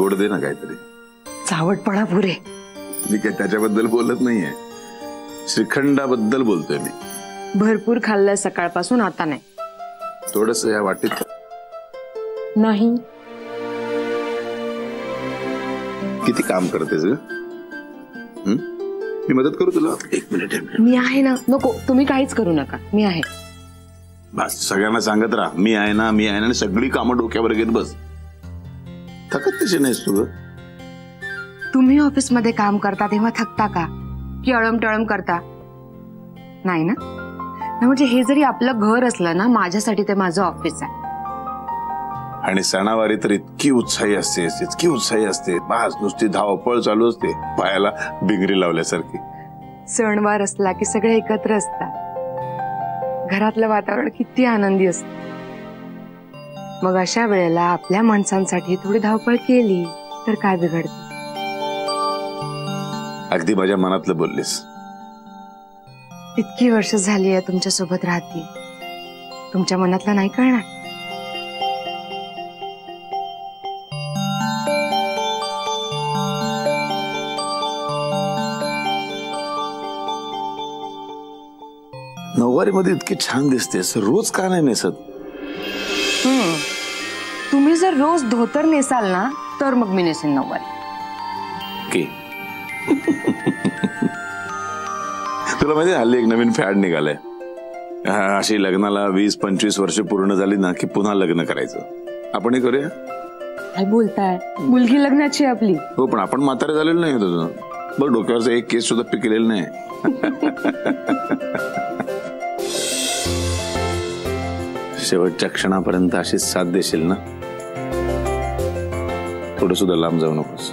गोड दे ना काहीतरी. चावटपणा पुरे. मी काय त्याच्याबद्दल बोलत नाहीये, श्रीखंडाबद्दल बोलतोय मी. भरपूर खाल्लं सकाळपासून, आता नाही. थोडस या वाटीत नाही. किती काम करतेस ग? मी मदत करू तुला? एक मिनिट. मी आहे ना. नको, तुम्ही काहीच करू नका, मी आहे. बस सगळ्यांना सांगत राहा मी आहे ना, मी आहे ना, आणि सगळी कामं डोक्यावर घेत बस. थकत तशी नाहीस तू ग? तुम्ही ऑफिस मध्ये काम करता तेव्हा थकता का, की अळम टळम करता? नाही ना. म्हणजे हे जरी आपलं घर असलं ना, माझ्यासाठी ते माझं ऑफिस आहे. आणि सणावारी तर इतकी उत्साही असतेस, इतकी उत्साही असते, बस नुसती धावपळ चालू असते, पायाला बिंगरी लावल्यासारखी. सणवार असला की सगळे एकत्र असतात. घरातलं वातावरण किती आनंदी असतं. मग अशा वेळेला आपल्या माणसांसाठी थोडी धावपळ केली तर काय बिघडतं? अगदी माझ्या मनातलं बोललीस. इतकी वर्ष झाली आहे तुमच्या सोबत राहते, तुमच्या मनातलं नाही कळणार? नऊवारी मध्ये इतकी छान दिसतेस, रोज का नाही नेसत? तुम्ही जर रोज धोतर नेसाल ना, तर मग मी नेसेन नऊवारी. ओके. तुला माहिती हल्ली एक नवीन फॅड निघालंय. अशी लग्नाला 20-25 वर्ष पूर्ण झाली ना की पुन्हा लग्न करायचं. आपण हे करूया? काय बोलताय? मुलगी लग्नाची आपली. हो, पण आपण म्हातारे झालेलो नाही तुझं. बघ डोक्यावरचा एक केस सुद्धा पिकलेला नाही. शेवटच्या क्षणापर्यंत अशीच साथ देशील ना? थोडं सुद्धा लांब जाऊ नकोस.